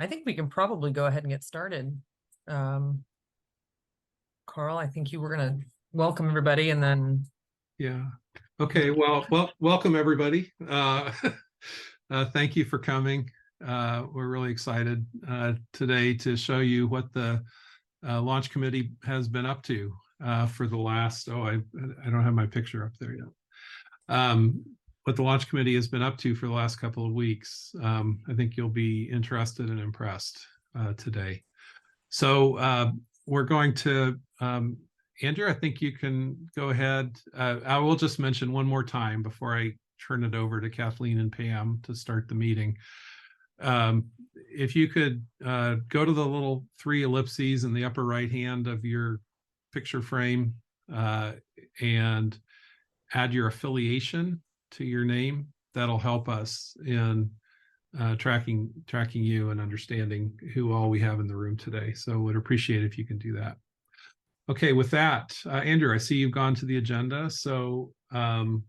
I think we can probably go ahead and get started. Carl, I think you were going to welcome everybody and then. Yeah. Okay. Well, welcome everybody. Thank you for coming. We're really excited today to show you what the launch committee has been up to for the last, I don't have my picture up there yet. What the launch committee has been up to for the last couple of weeks. I think you'll be interested and impressed today. So we're going to, Andrew, I think you can go ahead. I will just mention one more time before I turn it over to Kathleen and Pam to start the meeting. If you could go to the little 3 ellipses in the upper right hand of your picture frame and add your affiliation to your name, that'll help us in tracking you and understanding who all we have in the room today. So would appreciate if you can do that. Okay, with that, Andrew, I see you've gone to the agenda. So I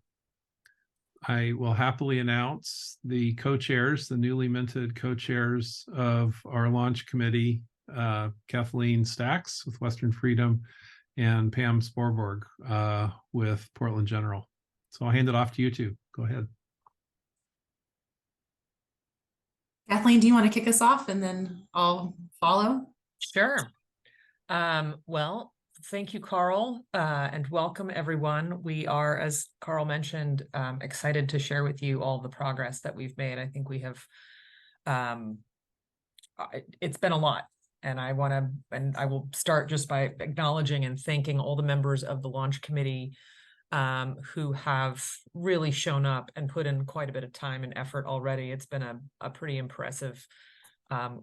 will happily announce the co-chairs, the newly minted co-chairs of our launch committee, Kathleen Stacks with Western Freedom and Pam Sporborg with Portland General. So I'll hand it off to you two. Go ahead. Kathleen, do you want to kick us off and then I'll follow? Sure. Well, thank you, Carl, and welcome everyone. We are, as Carl mentioned, excited to share with you all the progress that we've made. I think we have, it's been a lot. And I will start just by acknowledging and thanking all the members of the launch committee who have really shown up and put in quite a bit of time and effort already. It's been a pretty impressive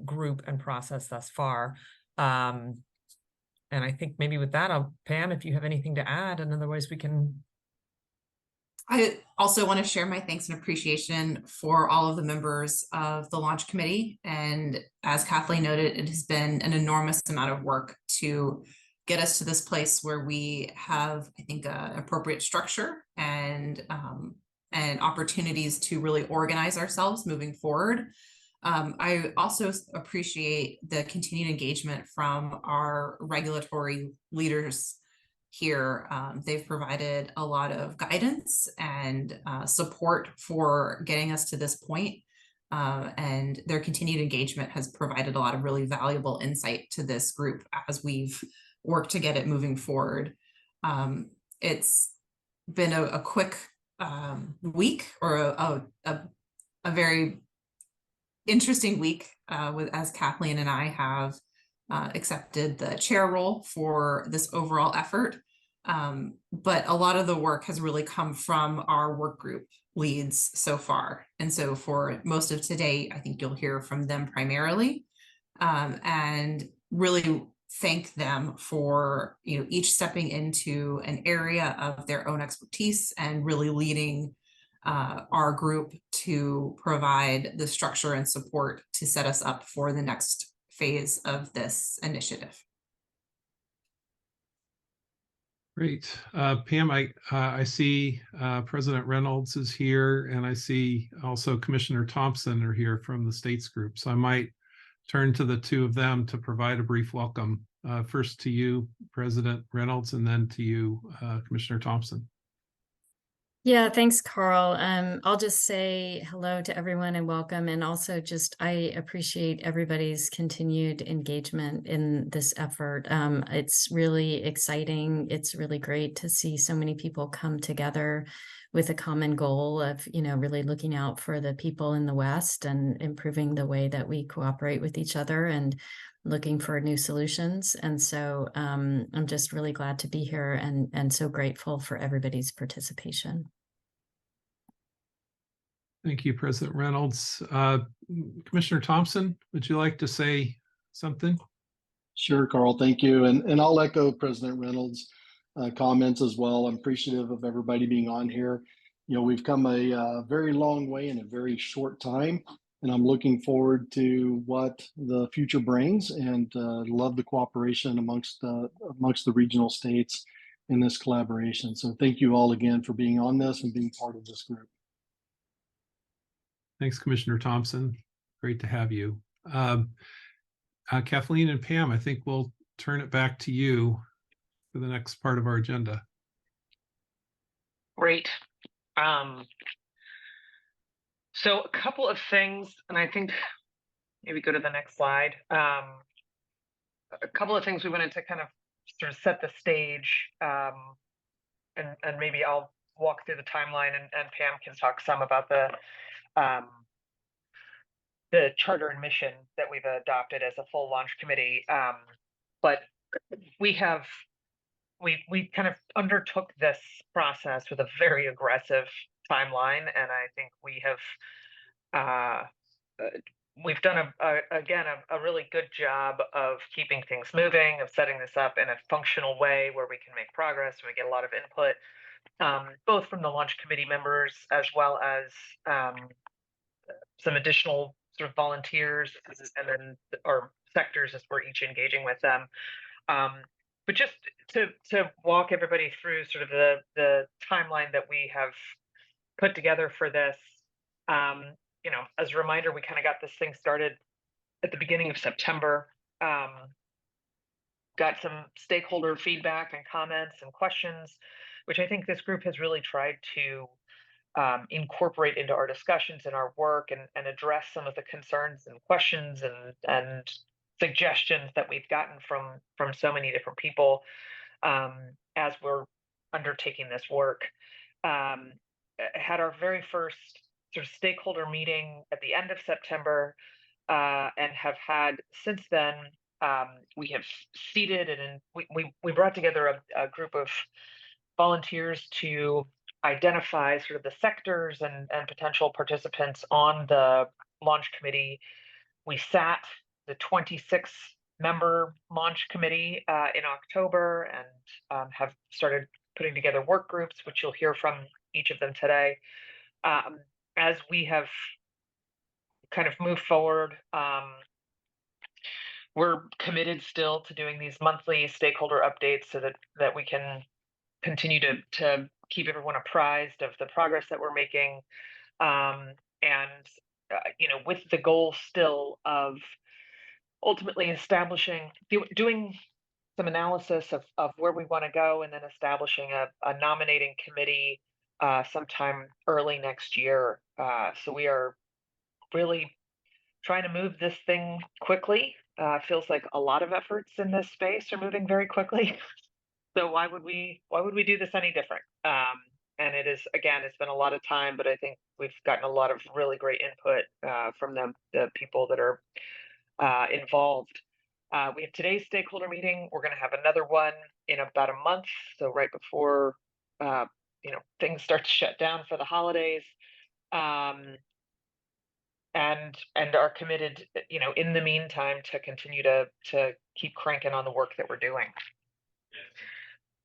group and process thus far. And I think maybe with that, Pam, if you have anything to add, and otherwise we can. I also want to share my thanks and appreciation for all of the members of the launch committee. And as Kathleen noted, it has been an enormous amount of work to get us to this place where we have, I think, an appropriate structure and opportunities to really organize ourselves moving forward. I also appreciate the continued engagement from our regulatory leaders here. They've provided a lot of guidance and support for getting us to this point. And their continued engagement has provided a lot of really valuable insight to this group as we've worked to get it moving forward. It's been a quick week, or a very interesting week as Kathleen and I have accepted the chair role for this overall effort. But a lot of the work has really come from our work group leads so far. And so for most of today, I think you'll hear from them primarily, and really thank them for each stepping into an area of their own expertise and really leading our group to provide the structure and support to set us up for the next phase of this initiative. Great. Pam, I see President Reynolds is here, and I see also Commissioner Thompson are here from the States group. So I might turn to the two of them to provide a brief welcome. First to you, President Reynolds, and then to you, Commissioner Thompson. Yeah, thanks, Carl. I'll just say hello to everyone and welcome. And also I appreciate everybody's continued engagement in this effort. It's really exciting. It's really great to see so many people come together with a common goal of, really looking out for the people in the West and improving the way that we cooperate with each other and looking for new solutions. And so I'm just really glad to be here and so grateful for everybody's participation. Thank you, President Reynolds. Commissioner Thompson, would you like to say something? Sure, Carl, thank you. And I'll echo President Reynolds' comments as well. I'm appreciative of everybody being on here. We've come a very long way in a very short time, and I'm looking forward to what the future brings, and love the cooperation amongst the regional states in this collaboration. So thank you all again for being on this and being part of this group. Thanks, Commissioner Thompson. Great to have you. Kathleen and Pam, I think we'll turn it back to you for the next part of our agenda. Great. So a couple of things, and I think maybe go to the next slide. A couple of things we wanted to kind of sort of set the stage, and maybe I'll walk through the timeline, and Pam can talk some about the charter and mission that we've adopted as a full launch committee. But we kind of undertook this process with a very aggressive timeline, and I think we have we've done a really good job of keeping things moving, of setting this up in a functional way where we can make progress and we get a lot of input, both from the launch committee members as well as some additional sort of volunteers and then or sectors as we're each engaging with them. But just to walk everybody through sort of the timeline that we have put together for this, you know, as a reminder, we kind of got this thing started at the beginning of September. Got some stakeholder feedback and comments and questions, which I think this group has really tried to incorporate into our discussions and our work, and address some of the concerns and questions and suggestions that we've gotten from so many different people as we're undertaking this work. Had our very first sort of stakeholder meeting at the end of September, and have had since then. We have seated and we brought together a group of volunteers to identify sort of the sectors and potential participants on the launch committee. We sat the 26 member launch committee in October, and have started putting together work groups, which you'll hear from each of them today. As we have kind of moved forward, we're committed still to doing these monthly stakeholder updates so that we can continue to keep everyone apprised of the progress that we're making, and you know, with the goal still of ultimately doing some analysis of where we want to go, and then establishing a nominating committee sometime early next year. So we are really trying to move this thing quickly. Feels like a lot of efforts in this space are moving very quickly. So why would we do this any different? And it is, again, it's been a lot of time, but I think we've gotten a lot of really great input from the people that are involved. We have today's stakeholder meeting. We're going to have another one in about a month, so right before you know, things start to shut down for the holidays. And are committed, you know, in the meantime, to continue to keep cranking on the work that we're doing.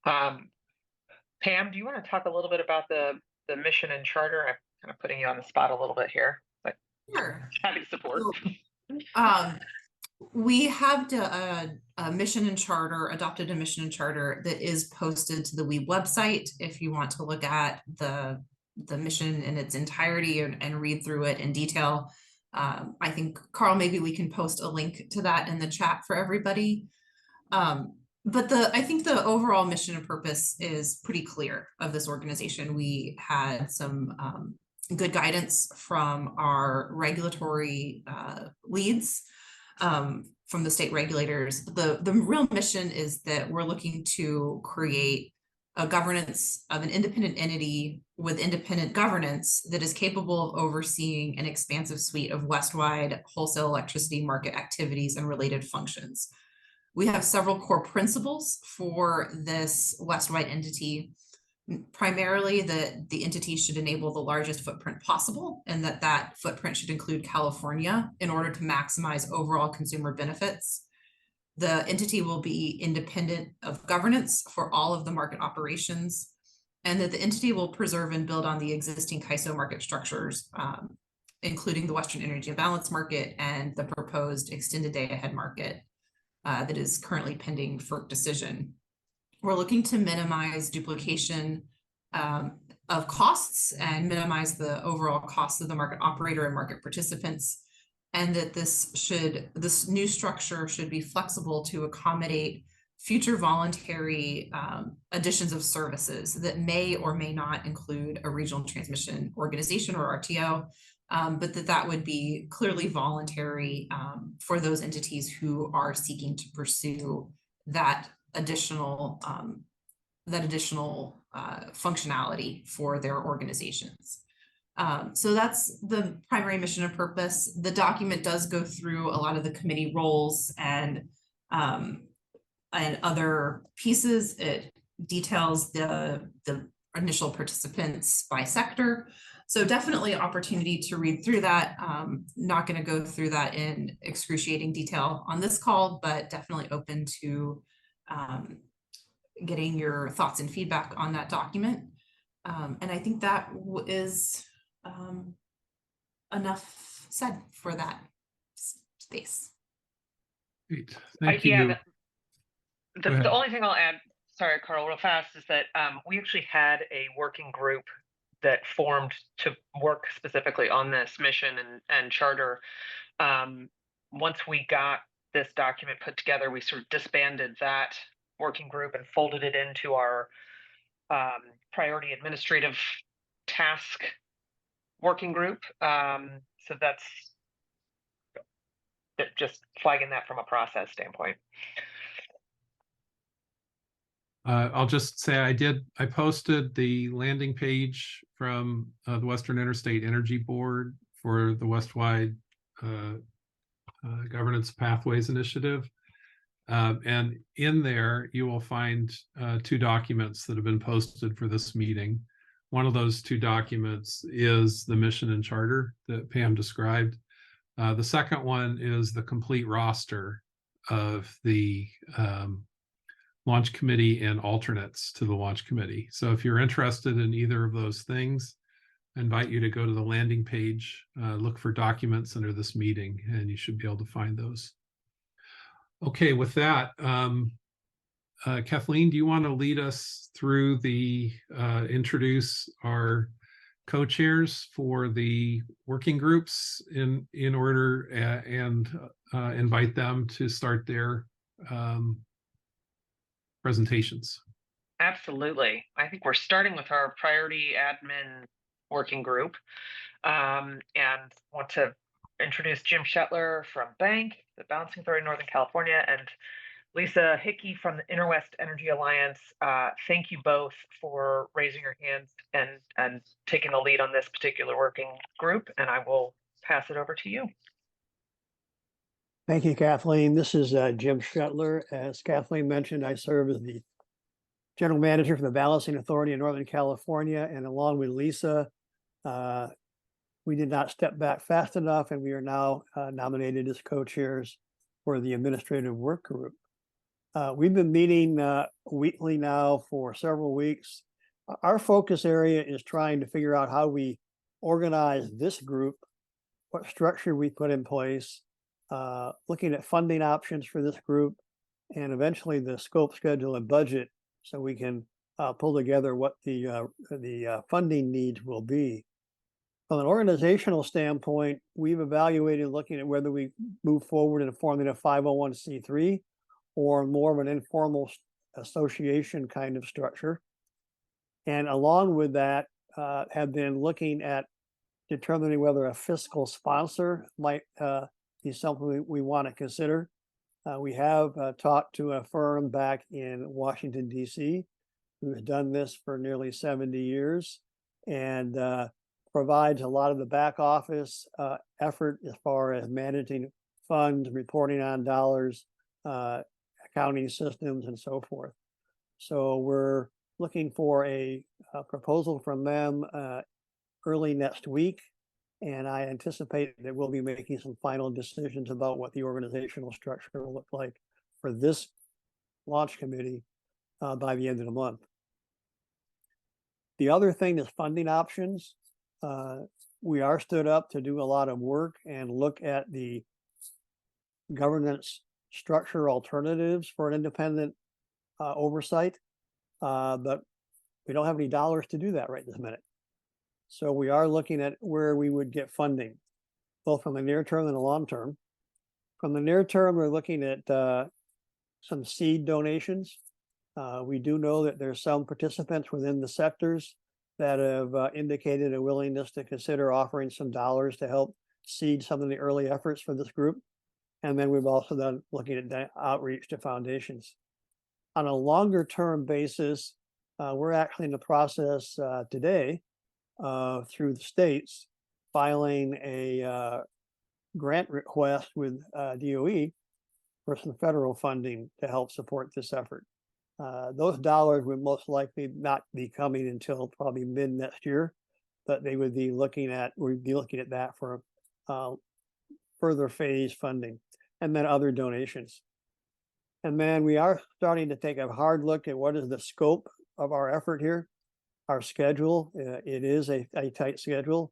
Pam, do you want to talk a little bit about the mission and charter? I'm kind of putting you on the spot a little bit here, but Sure. having support. We have a mission and charter, adopted a mission and charter that is posted to the WEEB website. If you want to look at the mission in its entirety and read through it in detail. I think, Carl, maybe we can post a link to that in the chat for everybody. But I think the overall mission and purpose is pretty clear of this organization. We had some good guidance from our regulatory leads, from the state regulators. The real mission is that we're looking to create a governance of an independent entity with independent governance that is capable of overseeing an expansive suite of West-wide wholesale electricity market activities and related functions. We have several core principles for this West-wide entity. Primarily, the entity should enable the largest footprint possible, and that footprint should include California in order to maximize overall consumer benefits. The entity will be independent of governance for all of the market operations, and that the entity will preserve and build on the existing CAISO market structures, including the Western Energy Imbalance Market and the proposed extended day-ahead market that is currently pending FERC decision. We're looking to minimize duplication of costs and minimize the overall costs of the market operator and market participants. and that this new structure should be flexible to accommodate future voluntary additions of services that may or may not include a regional transmission organization or RTO, but that would be clearly voluntary for those entities who are seeking to pursue that additional functionality for their organizations. So that's the primary mission and purpose. The document does go through a lot of the committee roles and other pieces. It details the initial participants by sector. So definitely opportunity to read through that. Not going to go through that in excruciating detail on this call, but definitely open to getting your thoughts and feedback on that document. And I think that is enough said for that space. Great. Thank you. Yeah, Go ahead. the only thing I'll add, sorry, Carl, real fast, is that we actually had a working group that formed to work specifically on this mission and charter. Once we got this document put together, we sort of disbanded that working group and folded it into our priority administrative task working group. So that's just flagging that from a process standpoint. I'll just say I posted the landing page from the Western Interstate Energy Board for the Westwide Governance Pathways Initiative. And in there, you will find 2 documents that have been posted for this meeting. One of those 2 documents is the mission and charter that Pam described. The second one is the complete roster of the launch committee and alternates to the launch committee. So if you're interested in either of those things, I invite you to go to the landing page, look for documents under this meeting, and you should be able to find those. Okay, with that, Kathleen, do you want to lead us through introduce our co-chairs for the working groups in order and invite them to start their presentations? Absolutely. I think we're starting with our priority admin working group, and want to introduce Jim Shetler from Bank, the Balancing Authority Northern California, and Lisa Hickey from the Interwest Energy Alliance. Thank you both for raising your hands and taking the lead on this particular working group, and I will pass it over to you. Thank you, Kathleen. This is Jim Shetler. As Kathleen mentioned, I serve as the General Manager for the Balancing Authority in Northern California, and along with Lisa, we did not step back fast enough, and we are now nominated as co-chairs for the Administrative Work Group. We've been meeting weekly now for several weeks. Our focus area is trying to figure out how we organize this group, what structure we put in place, looking at funding options for this group, and eventually the scope, schedule, and budget, so we can pull together what the funding needs will be. From an organizational standpoint, we've evaluated looking at whether we move forward in forming a 501c3 or more of an informal association kind of structure. And along with that, have been looking at determining whether a fiscal sponsor might be something we want to consider. We have talked to a firm back in Washington, D.C., who has done this for nearly 70 years and provides a lot of the back office effort as far as managing funds, reporting on dollars, accounting systems, and so forth. So we're looking for a proposal from them early next week, and I anticipate that we'll be making some final decisions about what the organizational structure will look like for this launch committee by the end of the month. The other thing is funding options. We are stood up to do a lot of work and look at the governance structure alternatives for an independent oversight, but we don't have any dollars to do that right this minute. So we are looking at where we would get funding. both from the near term and the long term. From the near term, we're looking at some seed donations. We do know that there's some participants within the sectors that have indicated a willingness to consider offering some dollars to help seed some of the early efforts for this group. And then we've also done looking at outreach to foundations. On a longer term basis, we're actually in the process today through the states filing a grant request with DOE for some federal funding to help support this effort. Those dollars would most likely not be coming until probably mid next year, but they would be looking at, we'd be looking at that for further phase funding and then other donations. And then we are starting to take a hard look at what is the scope of our effort here, our schedule. It is a tight schedule.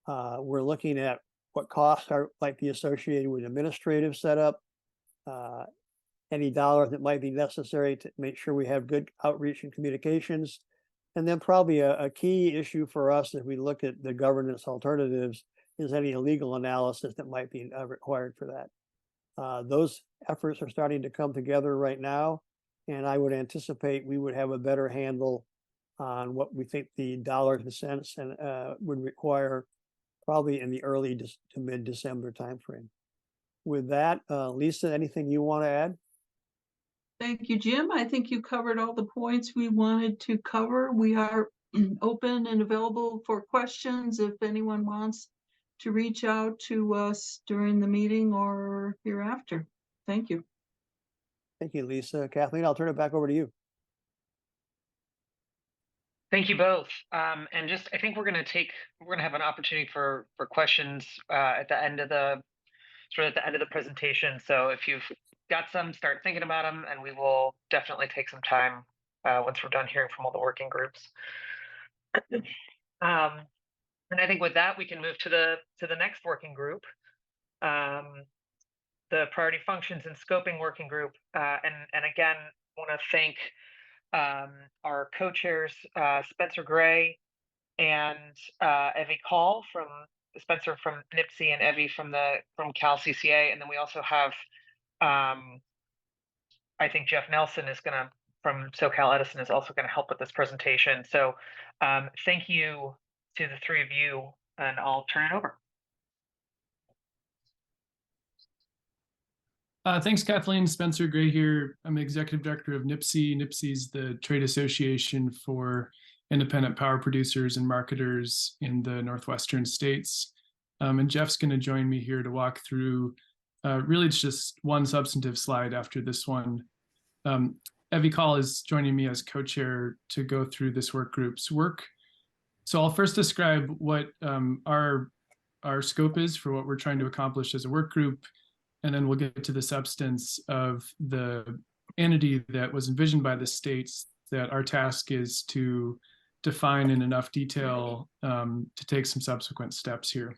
We're looking at what costs might be associated with administrative setup, any dollars that might be necessary to make sure we have good outreach and communications. And then probably a key issue for us as we look at the governance alternatives is any legal analysis that might be required for that. Those efforts are starting to come together right now, and I would anticipate we would have a better handle on what we think the dollars and cents and would require probably in the early to mid-December timeframe. With that, Lisa, anything you want to add? Thank you, Jim. I think you covered all the points we wanted to cover. We are open and available for questions if anyone wants to reach out to us during the meeting or hereafter. Thank you. Thank you, Lisa. Kathleen, I'll turn it back over to you. Thank you both. And just, I think we're going to have an opportunity for questions at the end of the presentation. So if you've got some, start thinking about them, and we will definitely take some time once we're done hearing from all the working groups. And I think with that, we can move to the next working group, the priority functions and scoping working group. And again, want to thank our co-chairs, Spencer Gray and Evie Call from Spencer from NIPSI and Evie from Cal CCA. And then we also have, I think Jeff Nelson from SoCal Edison is also going to help with this presentation. So thank you to the three of you, and I'll turn it over. Thanks, Kathleen. Spencer Gray here. I'm the executive director of NIPSI. NIPSI is the trade association for independent power producers and marketers in the Northwestern states. And Jeff's going to join me here to walk through really it's just one substantive slide after this one. Evie Call is joining me as co-chair to go through this work group's work. So I'll first describe what our scope is for what we're trying to accomplish as a work group, and then we'll get to the substance of the entity that was envisioned by the states that our task is to define in enough detail to take some subsequent steps here.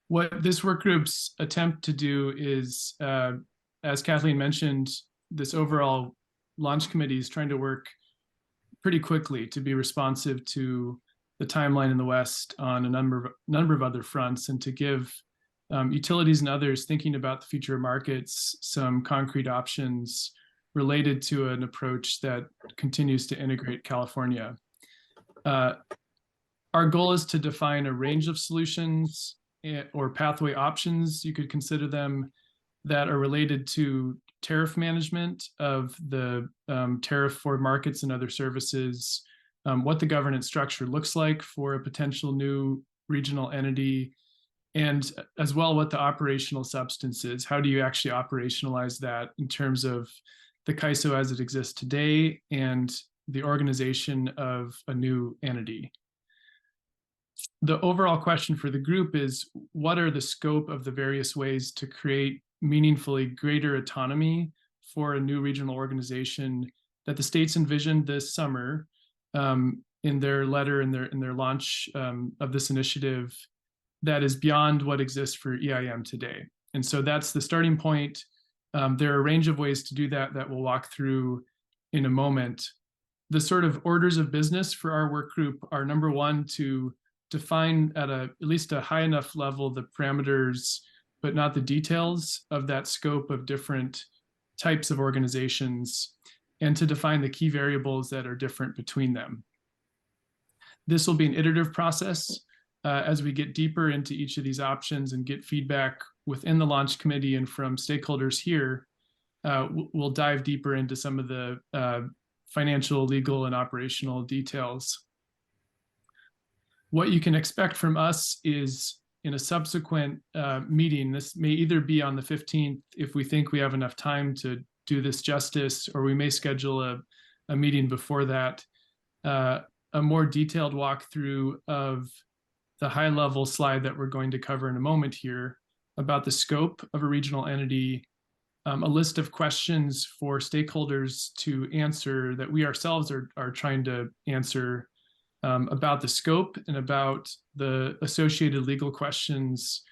What this work group's attempt to do is, as Kathleen mentioned, this overall launch committee is trying to work pretty quickly to be responsive to the timeline in the West on a number of other fronts, and to give utilities and others thinking about the future of markets some concrete options related to an approach that continues to integrate California. Our goal is to define a range of solutions or pathway options, you could consider them, that are related to tariff management of the tariff for markets and other services, what the governance structure looks like for a potential new regional entity, and as well what the operational substance is. How do you actually operationalize that in terms of the CAISO as it exists today and the organization of a new entity? The overall question for the group is, what are the scope of the various ways to create meaningfully greater autonomy for a new regional organization that the states envisioned this summer in their letter, in their launch of this initiative, that is beyond what exists for EIM today? And so that's the starting point. There are a range of ways to do that we'll walk through in a moment. The sort of orders of business for our work group are, number one, to define at least a high enough level the parameters, but not the details of that scope of different types of organizations, and to define the key variables that are different between them. This will be an iterative process as we get deeper into each of these options and get feedback within the launch committee and from stakeholders here. We'll dive deeper into some of the financial, legal, and operational details. What you can expect from us is in a subsequent meeting, this may either be on the 15th if we think we have enough time to do this justice, or we may schedule a meeting before that, a more detailed walkthrough of the high-level slide that we're going to cover in a moment here about the scope of a regional entity, a list of questions for stakeholders to answer that we ourselves are trying to answer about the scope and about the associated legal questions,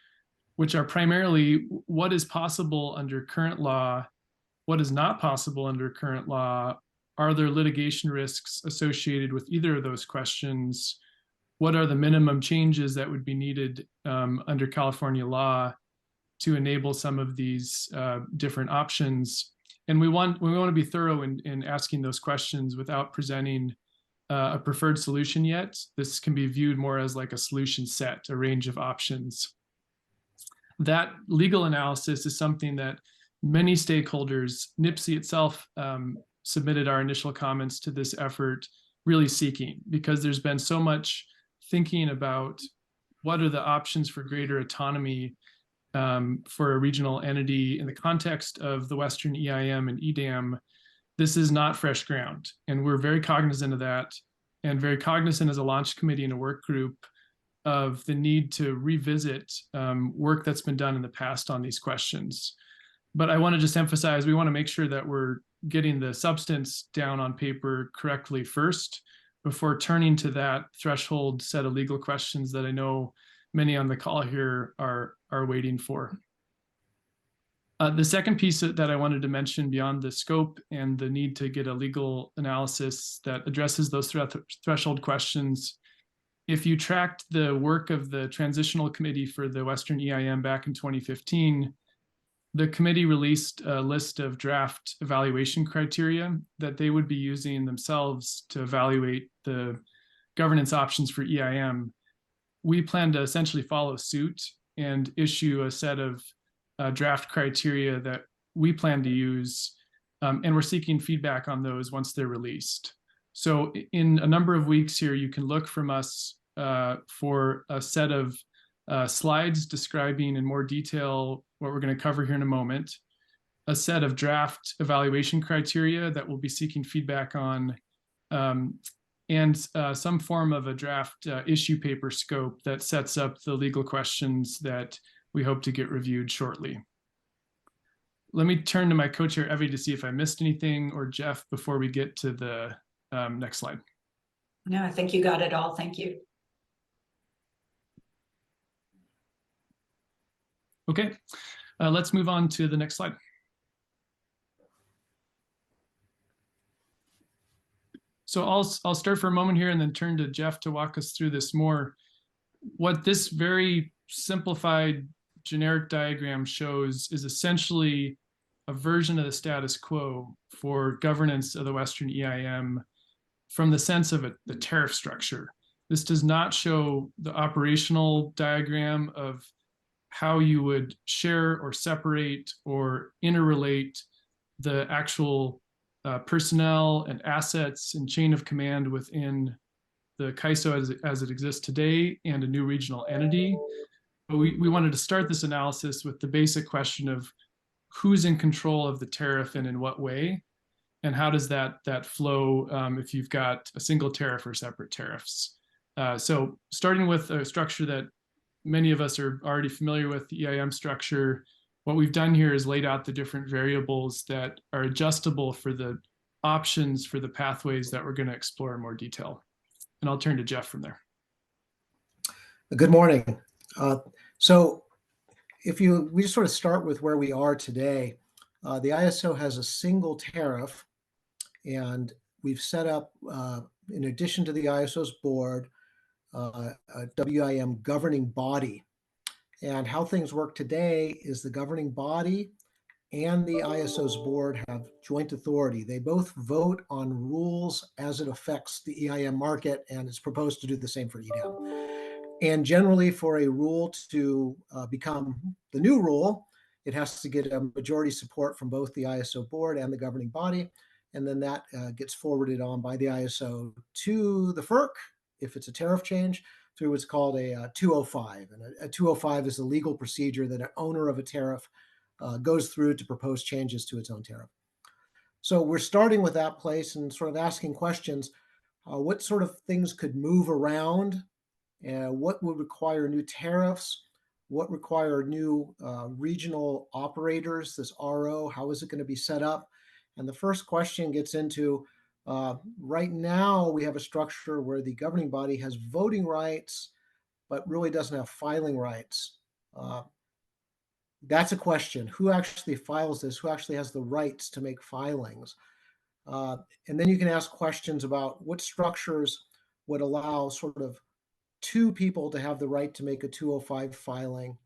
which are primarily what is possible under current law, what is not possible under current law, are there litigation risks associated with either of those questions, what are the minimum changes that would be needed under California law to enable some of these different options. And we want to be thorough in asking those questions without presenting a preferred solution yet. This can be viewed more as like a solution set, a range of options. That legal analysis is something that many stakeholders, NIPSI itself submitted our initial comments to this effort, really seeking, because there's been so much thinking about what are the options for greater autonomy for a regional entity in the context of the Western EIM and EDAM. This is not fresh ground, and we're very cognizant of that, and very cognizant as a launch committee and a work group of the need to revisit work that's been done in the past on these questions. But I want to just emphasize, we want to make sure that we're getting the substance down on paper correctly first, before turning to that threshold set of legal questions that I know many on the call here are waiting for. The second piece that I wanted to mention beyond the scope and the need to get a legal analysis that addresses those threshold questions, if you tracked the work of the transitional committee for the Western EIM back in 2015, the committee released a list of draft evaluation criteria that they would be using themselves to evaluate the governance options for EIM. We plan to essentially follow suit and issue a set of draft criteria that we plan to use, and we're seeking feedback on those once they're released. So in a number of weeks here, you can look from us for a set of slides describing in more detail what we're going to cover here in a moment, a set of draft evaluation criteria that we'll be seeking feedback on, and some form of a draft issue paper scope that sets up the legal questions that we hope to get reviewed shortly. Let me turn to my co-chair, Evie, to see if I missed anything, or Jeff, before we get to the next slide. No, I think you got it all. Thank you. Okay, let's move on to the next slide. So I'll start for a moment here and then turn to Jeff to walk us through this more. What this very simplified generic diagram shows is essentially a version of the status quo for governance of the Western EIM from the sense of the tariff structure. This does not show the operational diagram of how you would share or separate or interrelate the actual personnel and assets and chain of command within the CAISO as it exists today and a new regional entity. But we wanted to start this analysis with the basic question of who's in control of the tariff and in what way, and how does that flow if you've got a single tariff or separate tariffs. So starting with a structure that many of us are already familiar with, the EIM structure, what we've done here is laid out the different variables that are adjustable for the options for the pathways that we're going to explore in more detail. And I'll turn to Jeff from there. Good morning. So we just sort of start with where we are today, the ISO has a single tariff, and we've set up, in addition to the ISO's board, a WIM governing body. And how things work today is the governing body and the ISO's board have joint authority. They both vote on rules as it affects the EIM market, and it's proposed to do the same for EDAM. And generally, for a rule to become the new rule, it has to get a majority support from both the ISO board and the governing body. And then that gets forwarded on by the ISO to the FERC, if it's a tariff change, through what's called a 205. And a 205 is a legal procedure that an owner of a tariff goes through to propose changes to its own tariff. So we're starting with that place and sort of asking questions. What sort of things could move around? What would require new tariffs? What require new regional operators, this RO? How is it going to be set up? And the first question gets into, right now we have a structure where the governing body has voting rights, but really doesn't have filing rights. That's a question. Who actually files this? Who actually has the rights to make filings? And then you can ask questions about what structures would allow sort of two people to have the right to make a 205 filing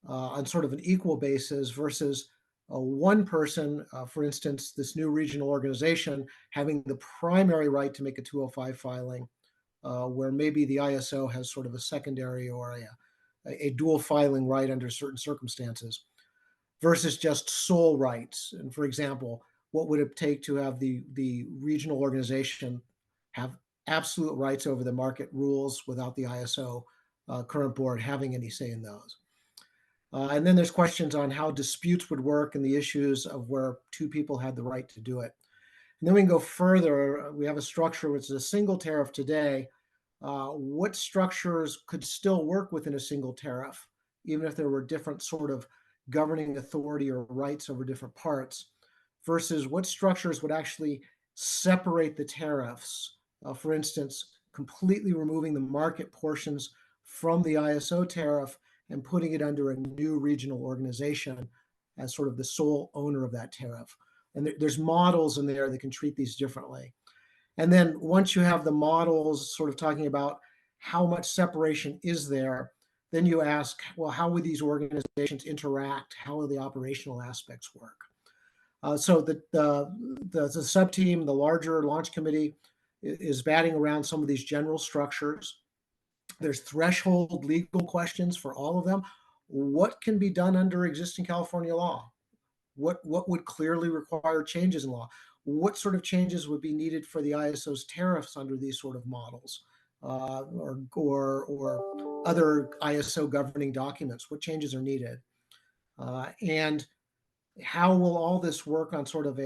on sort of an equal basis versus one person, for instance, this new regional organization having the primary right to make a 205 filing, where maybe the ISO has sort of a secondary or a dual filing right under certain circumstances, versus just sole rights. And for example, what would it take to have the regional organization have absolute rights over the market rules without the ISO current board having any say in those? And then there's questions on how disputes would work and the issues of where two people had the right to do it. And then we can go further. We have a structure which is a single tariff today. What structures could still work within a single tariff, even if there were different sort of governing authority or rights over different parts, versus what structures would actually separate the tariffs? For instance, completely removing the market portions from the ISO tariff and putting it under a new regional organization as sort of the sole owner of that tariff. And there's models in there that can treat these differently. And then once you have the models sort of talking about how much separation is there, then you ask, well, how would these organizations interact? How will the operational aspects work? So the sub-team, the larger launch committee, is batting around some of these general structures. There's threshold legal questions for all of them. What can be done under existing California law? What would clearly require changes in law? What sort of changes would be needed for the ISO's tariffs under these sort of models, or other ISO governing documents? What changes are needed? And how will all this work on sort of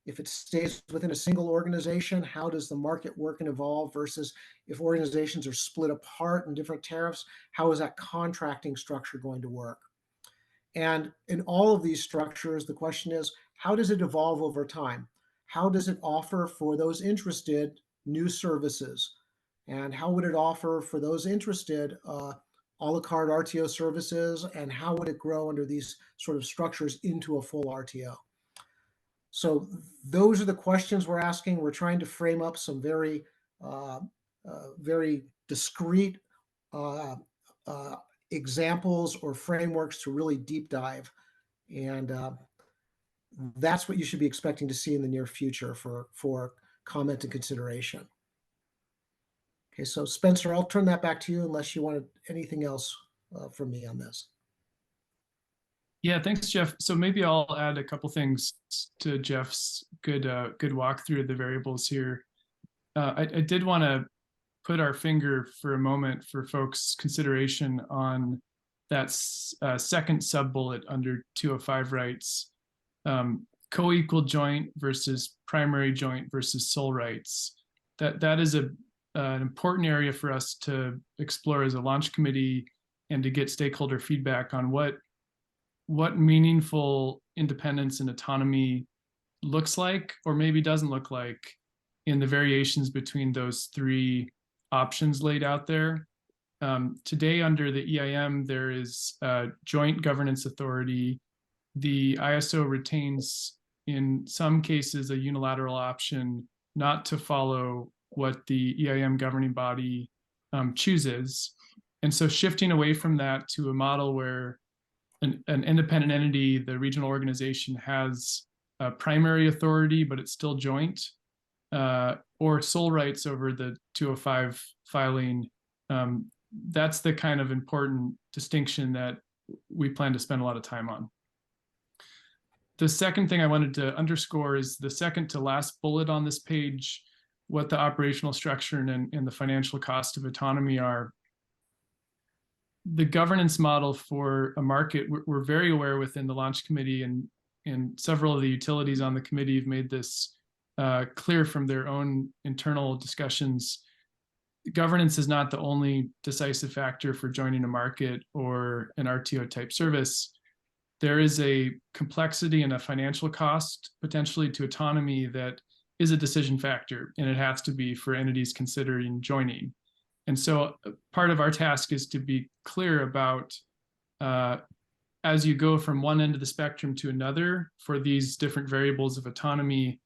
if it stays within a single organization, how does the market work and evolve versus if organizations are split apart in different tariffs, how is that contracting structure going to work? And in all of these structures, the question is, how does it evolve over time? How does it offer for those interested new services? And how would it offer for those interested a la carte RTO services? And how would it grow under these sort of structures into a full RTO? So those are the questions we're asking. We're trying to frame up some very, very discrete examples or frameworks to really deep dive. And that's what you should be expecting to see in the near future for comment and consideration. Okay, so Spencer, I'll turn that back to you unless you wanted anything else from me on this. Yeah, thanks, Jeff. So maybe I'll add a couple things to Jeff's good walkthrough of the variables here. I did want to put our finger for a moment for folks' consideration on that second sub-bullet under 205 rights, co-equal joint versus primary joint versus sole rights. That is an important area for us to explore as a launch committee and to get stakeholder feedback on what meaningful independence and autonomy looks like, or maybe doesn't look like, in the variations between those three options laid out there. Today, under the EIM, there is joint governance authority. The ISO retains, in some cases, a unilateral option not to follow what the EIM governing body chooses. And so shifting away from that to a model where an independent entity, the regional organization, has primary authority, but it's still joint, or sole rights over the 205 filing. That's the kind of important distinction that we plan to spend a lot of time on. The second thing I wanted to underscore is the second to last bullet on this page, what the operational structure and the financial cost of autonomy are. The governance model for a market, we're very aware within the launch committee, and several of the utilities on the committee have made this clear from their own internal discussions. Governance is not the only decisive factor for joining a market or an RTO type service. There is a complexity and a financial cost potentially to autonomy that is a decision factor, and it has to be for entities considering joining. And so part of our task is to be clear about, as you go from one end of the spectrum to another for these different variables of autonomy,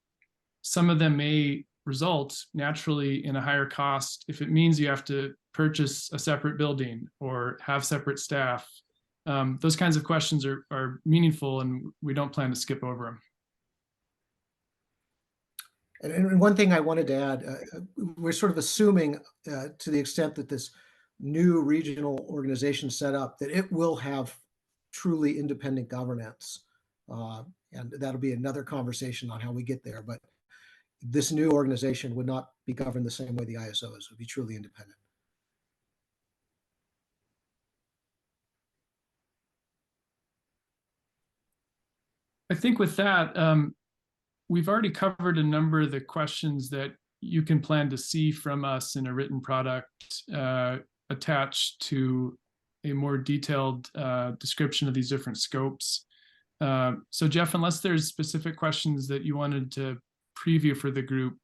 some of them may result naturally in a higher cost if it means you have to purchase a separate building or have separate staff. Those kinds of questions are meaningful, and we don't plan to skip over them. And one thing I wanted to add, we're sort of assuming to the extent that this new regional organization set up, that it will have truly independent governance. And that'll be another conversation on how we get there. But this new organization would not be governed the same way the ISO is. It would be truly independent. I think with that, we've already covered a number of the questions that you can plan to see from us in a written product attached to a more detailed description of these different scopes. So Jeff, unless there's specific questions that you wanted to preview for the group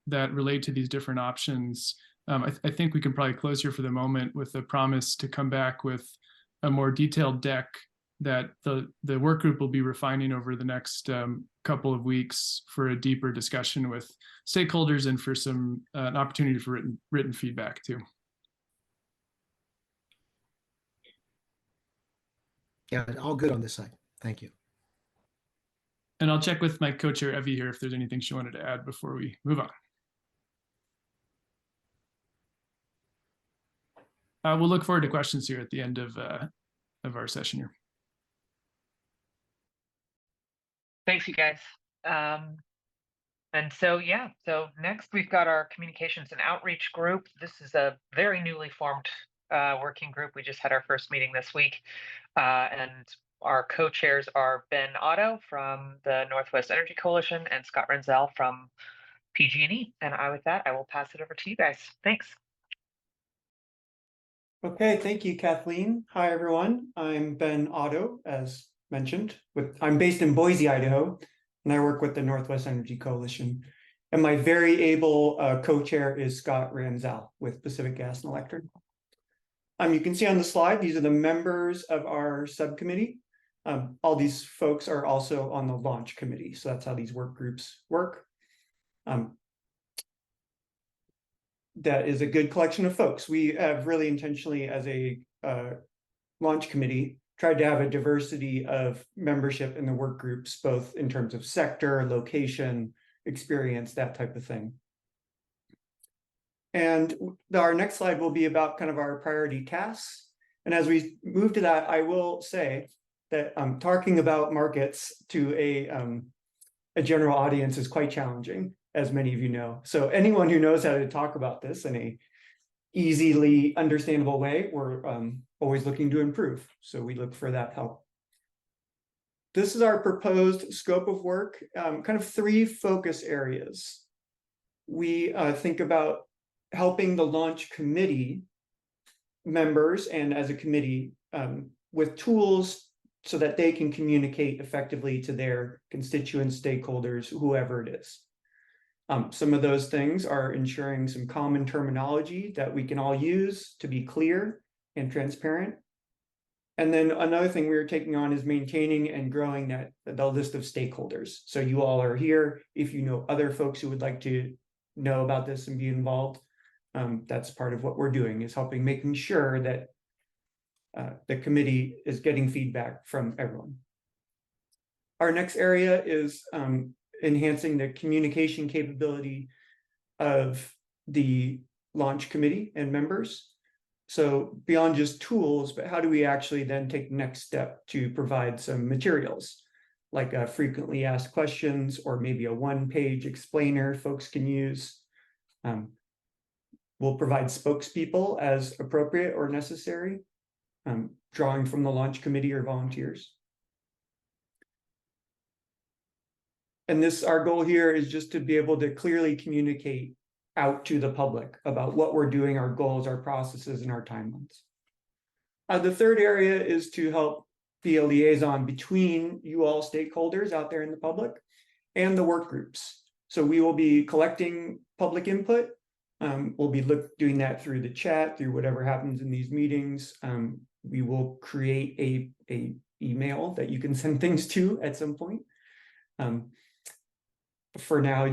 that relate to these different options, I think we can probably close here for the moment with a promise to come back with a more detailed deck that the work group will be refining over the next couple of weeks for a deeper discussion with stakeholders and for some an opportunity for written feedback too. Yeah, all good on this side. Thank you. And I'll check with my co-chair Evie here if there's anything she wanted to add before we move on. We'll look forward to questions here at the end of our session here. Thanks, you guys. And so, yeah, so next we've got our communications and outreach group. This is a very newly formed working group. We just had our first meeting this week. And our co-chairs are Ben Otto from the Northwest Energy Coalition and Scott Renzel from PG&E. And with that, I will pass it over to you guys. Thanks. Okay, thank you, Kathleen. Hi, everyone. I'm Ben Otto, as mentioned. I'm based in Boise, Idaho, and I work with the Northwest Energy Coalition. And my very able co-chair is Scott Renzel with Pacific Gas and Electric. You can see on the slide, these are the members of our subcommittee. All these folks are also on the launch committee. So that's how these work groups work. That is a good collection of folks. We have really intentionally, as a launch committee, tried to have a diversity of membership in the work groups, both in terms of sector, location, experience, that type of thing. And our next slide will be about kind of our priority tasks. And as we move to that, I will say that talking about markets to a general audience is quite challenging, as many of you know. So anyone who knows how to talk about this in a easily understandable way, we're always looking to improve. So we look for that help. This is our proposed scope of work, kind of 3 focus areas. We think about helping the launch committee members and as a committee with tools so that they can communicate effectively to their constituents, stakeholders, whoever it is. Some of those things are ensuring some common terminology that we can all use to be clear and transparent. And then another thing we are taking on is maintaining and growing the list of stakeholders. So you all are here. If you know other folks who would like to know about this and be involved, that's part of what we're doing, is making sure that the committee is getting feedback from everyone. Our next area is enhancing the communication capability of the launch committee and members. So beyond just tools, but how do we actually then take the next step to provide some materials, like frequently asked questions, or maybe a one-page explainer folks can use. We'll provide spokespeople as appropriate or necessary, drawing from the launch committee or volunteers. And our goal here is just to be able to clearly communicate out to the public about what we're doing, our goals, our processes, and our timelines. The third area is to help be a liaison between you all stakeholders out there in the public and the work groups. So we will be collecting public input. We'll be doing that through the chat, through whatever happens in these meetings. We will create a email that you can send things to at some point. For now,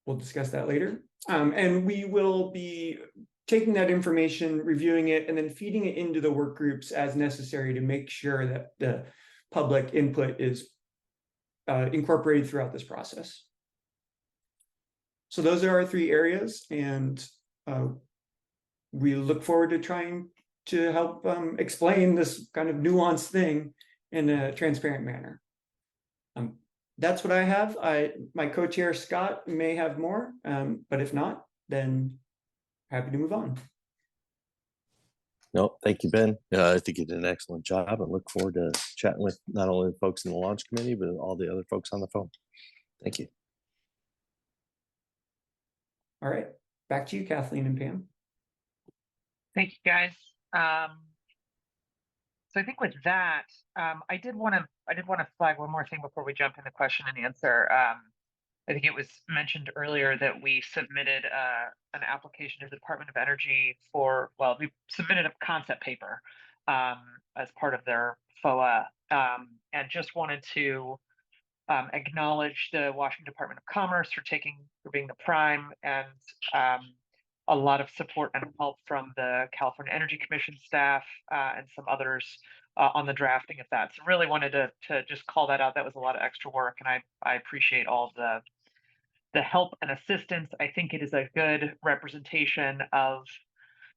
we'll discuss that later. And we will be taking that information, reviewing it, and then feeding it into the work groups as necessary to make sure that the public input is incorporated throughout this process. So those are our three areas, and we look forward to trying to help explain this kind of nuanced thing in a transparent manner. That's what I have. My co-chair, Scott, may have more, but if not, then happy to move on. No, thank you, Ben. I think you did an excellent job, and look forward to chatting with not only the folks in the launch committee, but all the other folks on the phone. Thank you. All right, back to you, Kathleen and Pam. Thank you, guys. So I think with that, I did want to flag one more thing before we jump into question and answer. I think it was mentioned earlier that we submitted an application to the Department of Energy we submitted a concept paper as part of their FOA, and just wanted to acknowledge the Washington Department of Commerce for being the prime, and a lot of support and help from the California Energy Commission staff and some others on the drafting of that. So really wanted to just call that out. That was a lot of extra work, and I appreciate all of the help and assistance. I think it is a good representation of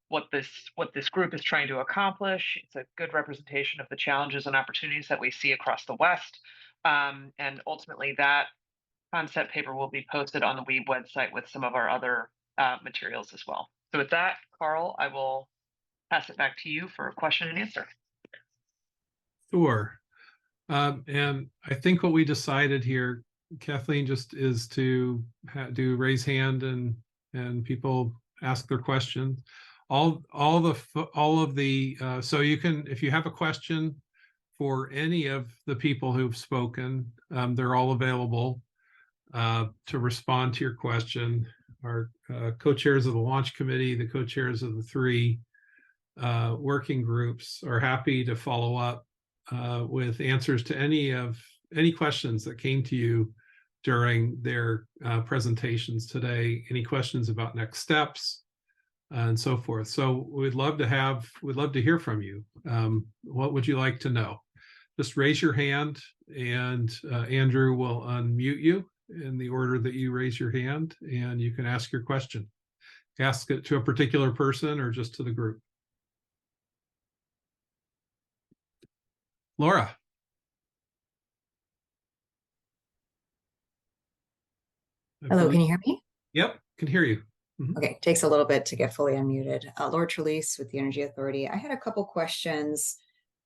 what this group is trying to accomplish. It's a good representation of the challenges and opportunities that we see across the West. And ultimately, that concept paper will be posted on the WEEB website with some of our other materials as well. So with that, Carl, I will pass it back to you for a question and answer. Sure. And I think what we decided here, Kathleen, just is to do raise hand and people ask their questions. So you can, if you have a question for any of the people who've spoken, they're all available to respond to your question. Our co-chairs of the launch committee, the co-chairs of the three working groups are happy to follow up with answers to any questions that came to you during their presentations today, any questions about next steps and so forth. So we'd love to hear from you. What would you like to know? Just raise your hand, and Andrew will unmute you in the order that you raise your hand, and you can ask your question. Ask it to a particular person or just to the group. Laura. Hello, can you hear me? Yep, can hear you. Mm-hmm. Okay, takes a little bit to get fully unmuted. Laura Trelease with the Energy Authority. I had a couple questions,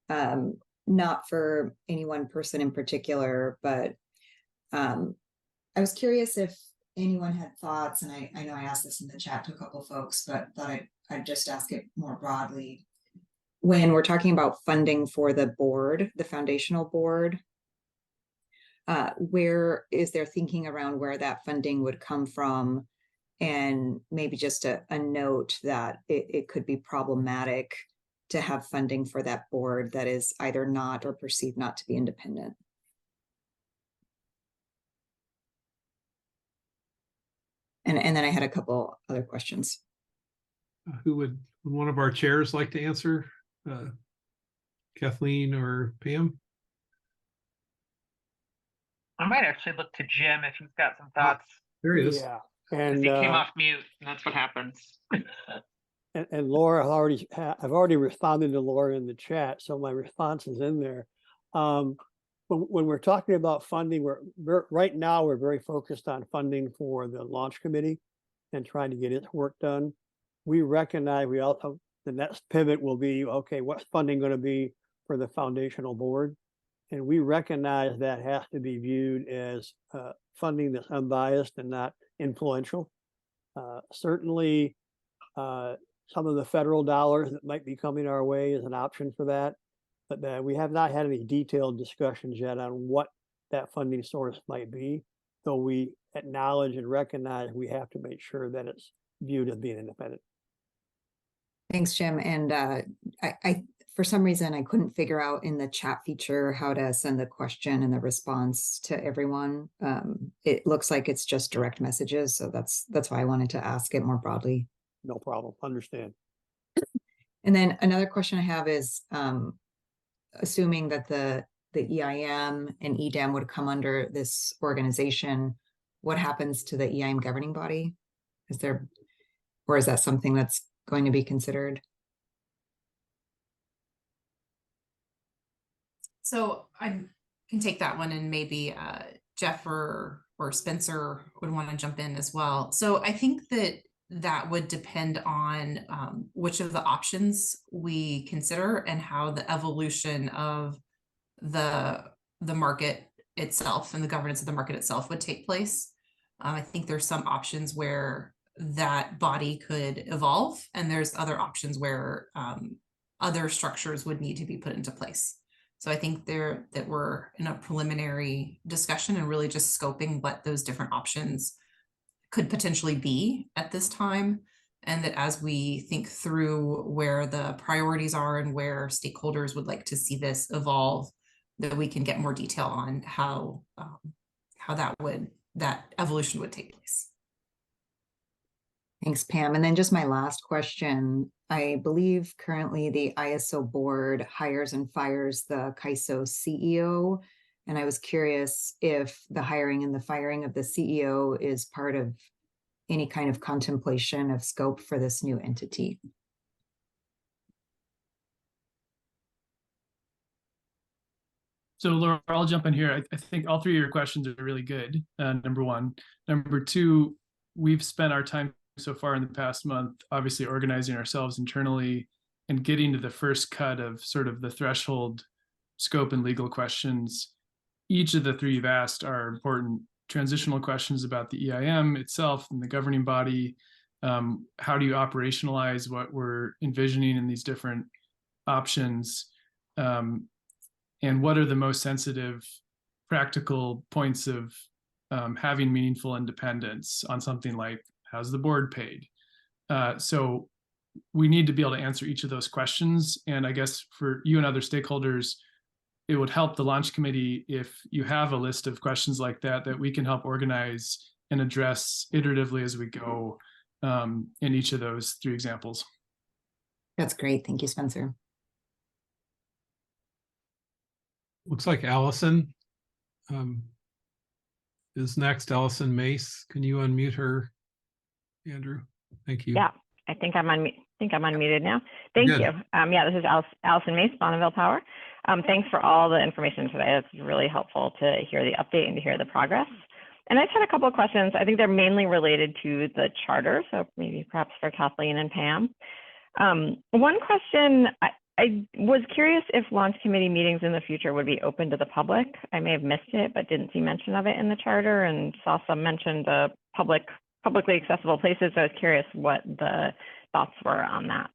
not for any one person in particular, but I was curious if anyone had thoughts, and I know I asked this in the chat to a couple of folks, but thought I'd just ask it more broadly. When we're talking about funding for the board, the foundational board, where is there thinking around where that funding would come from? And maybe just a note that it could be problematic to have funding for that board that is either not or perceived not to be independent. And then I had a couple other questions. Who would one of our chairs like to answer? Kathleen or Pam? I might actually look to Jim if he's got some thoughts. There he is. Yeah, 'Cause and he came off mute, and that's what happens. and Laura I've already responded to Laura in the chat, so my response is in there. When we're talking about funding, right now we're very focused on funding for the launch committee and trying to get its work done. We recognize the next pivot will be, okay, what's funding going to be for the foundational board? And we recognize that has to be viewed as funding that's unbiased and not influential. Certainly, some of the federal dollars that might be coming our way is an option for that. But we have not had any detailed discussions yet on what that funding source might be, though we acknowledge and recognize we have to make sure that it's viewed as being independent. Thanks, Jim. And I for some reason, I couldn't figure out in the chat feature how to send the question and the response to everyone. It looks like it's just direct messages. So that's why I wanted to ask it more broadly. No problem. Understand. And then another question I have is, assuming that the EIM and EDAM would come under this organization, what happens to the EIM governing body? Is that something that's going to be considered? So I can take that one, and maybe Jeff or Spencer would want to jump in as well. So I think that would depend on which of the options we consider and how the evolution of the market itself and the governance of the market itself would take place. I think there's some options where that body could evolve, and there's other options where other structures would need to be put into place. So I think that we're in a preliminary discussion and really just scoping what those different options could potentially be at this time. And that as we think through where the priorities are and where stakeholders would like to see this evolve, that we can get more detail on how that evolution would take place. Thanks, Pam. And then just my last question. I believe currently the ISO board hires and fires the CAISO CEO. And I was curious if the hiring and the firing of the CEO is part of any kind of contemplation of scope for this new entity. So Laura, I'll jump in here. I think all three of your questions are really good. Number one. Number two, we've spent our time so far in the past month, obviously organizing ourselves internally and getting to the first cut of sort of the threshold scope and legal questions. Each of the three you've asked are important transitional questions about the EIM itself and the governing body. How do you operationalize what we're envisioning in these different options? And what are the most sensitive practical points of having meaningful independence on something like how's the board paid? So we need to be able to answer each of those questions. And I guess for you and other stakeholders, it would help the launch committee if you have a list of questions like that we can help organize and address iteratively as we go in each of those three examples. That's great. Thank you, Spencer. Looks like Allison is next. Allison Mace, can you unmute her, Andrew? Thank you. Yeah, I think I'm unmuted now. Thank you. Yeah, this is Allison Mace, Bonneville Power. Thanks for all the information today. It's really helpful to hear the update and to hear the progress. And I just had a couple of questions. I think they're mainly related to the charter, so maybe perhaps for Kathleen and Pam. One question, I was curious if launch committee meetings in the future would be open to the public. I may have missed it, but didn't see mention of it in the charter, and saw some mention the publicly accessible places. So I was curious what the thoughts were on that.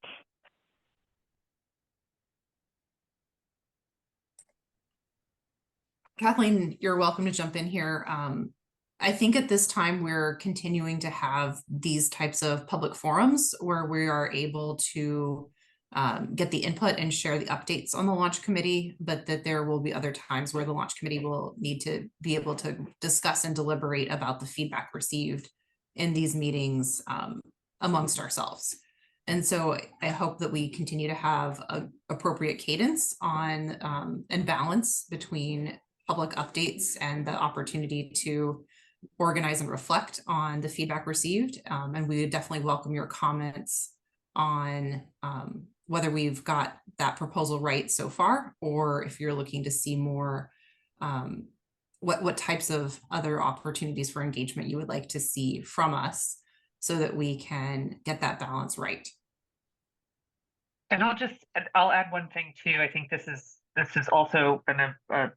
Kathleen, you're welcome to jump in here. I think at this time we're continuing to have these types of public forums where we are able to get the input and share the updates on the launch committee, but that there will be other times where the launch committee will need to be able to discuss and deliberate about the feedback received in these meetings amongst ourselves. And so I hope that we continue to have a appropriate cadence on and balance between public updates and the opportunity to organize and reflect on the feedback received. And we would definitely welcome your comments on whether we've got that proposal right so far, or if you're looking to see more, what types of other opportunities for engagement you would like to see from us so that we can get that balance right. And I'll add one thing too. I think this has also been a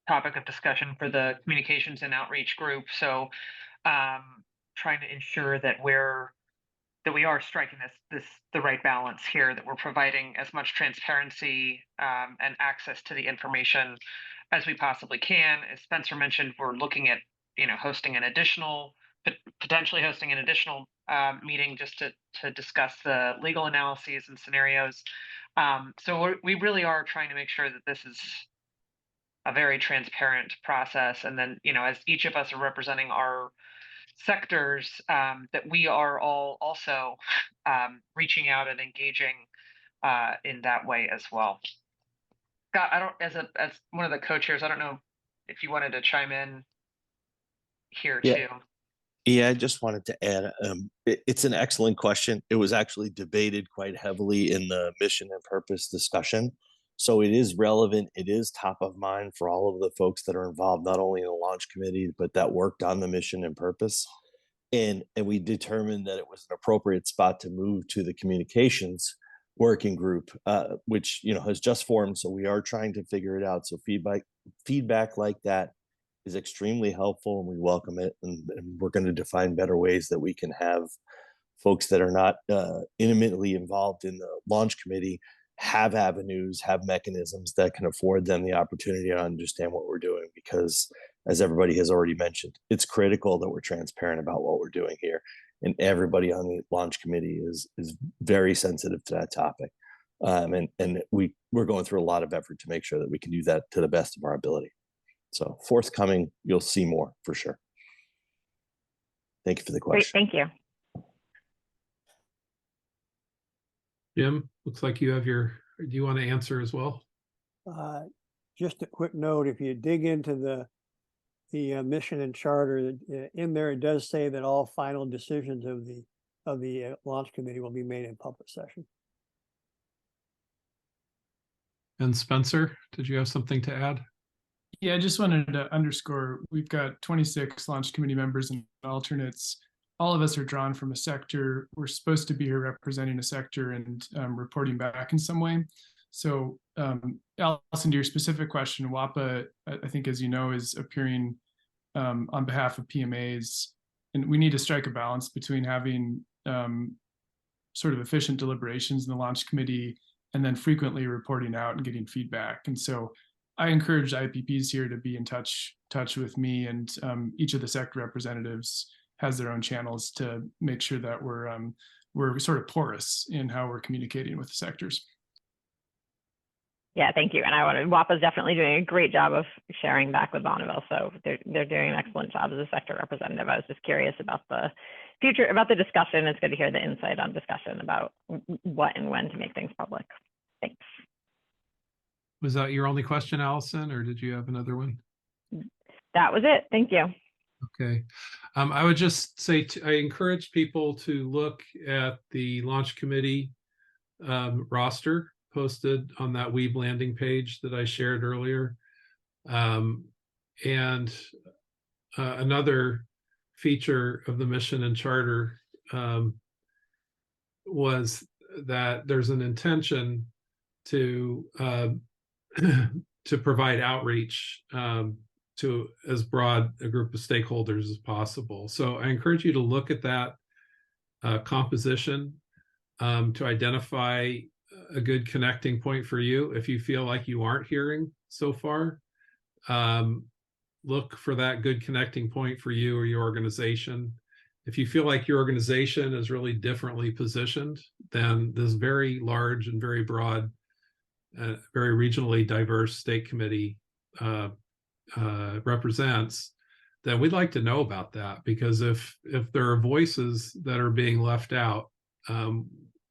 topic of discussion for the communications and outreach group. So trying to ensure that we are striking the right balance here, that we're providing as much transparency and access to the information as we possibly can. As Spencer mentioned, we're looking at potentially hosting an additional meeting just to discuss the legal analyses and scenarios. So we really are trying to make sure that this is a very transparent process. And then, as each of us are representing our sectors, that we are all also reaching out and engaging in that way as well. Scott, as one of the co-chairs, I don't know if you wanted to chime in here too. Yeah, I just wanted to add, it's an excellent question. It was actually debated quite heavily in the mission and purpose discussion. So it is relevant. It is top of mind for all of the folks that are involved, not only in the launch committee, but that worked on the mission and purpose. And we determined that it was an appropriate spot to move to the communications working group, which has just formed. So we are trying to figure it out. So feedback like that is extremely helpful, and we welcome it. And we're going to define better ways that we can have folks that are not intimately involved in the launch committee have avenues, have mechanisms that can afford them the opportunity to understand what we're doing. Because as everybody has already mentioned, it's critical that we're transparent about what we're doing here. And everybody on the launch committee is very sensitive to that topic. And we're going through a lot of effort to make sure that we can do that to the best of our ability. So forthcoming, you'll see more for sure. Thank you for the question. Great, thank you. Jim, looks like you have do you want to answer as well? Just a quick note, if you dig into the mission and charter, in there, it does say that all final decisions of the launch committee will be made in public session. And Spencer, did you have something to add? Yeah, I just wanted to underscore, we've got 26 launch committee members and alternates. All of us are drawn from a sector. We're supposed to be here representing a sector and reporting back in some way. So Allison, to your specific question, WAPA, I think, as you know, is appearing on behalf of PMAs. And we need to strike a balance between having sort of efficient deliberations in the launch committee and then frequently reporting out and getting feedback. And so I encourage IPPs here to be in touch with me, and each of the sector representatives has their own channels to make sure that we're sort of porous in how we're communicating with the sectors. Yeah, thank you. And WAPA is definitely doing a great job of sharing back with Bonneville. So they're doing an excellent job as a sector representative. I was just curious about the future, about the discussion. It's good to hear the insight on discussion about what and when to make things public. Thanks. Was that your only question, Allison, or did you have another one? That was it. Thank you. Okay. I would just say I encourage people to look at the launch committee roster posted on that Weeb landing page that I shared earlier. And another feature of the mission and charter was that there's an intention to provide outreach to as broad a group of stakeholders as possible. So I encourage you to look at that composition to identify a good connecting point for you. If you feel like you aren't hearing so far, look for that good connecting point for you or your organization. If you feel like your organization is really differently positioned than this very large and very broad, very regionally diverse state committee represents, then we'd like to know about that, because if there are voices that are being left out,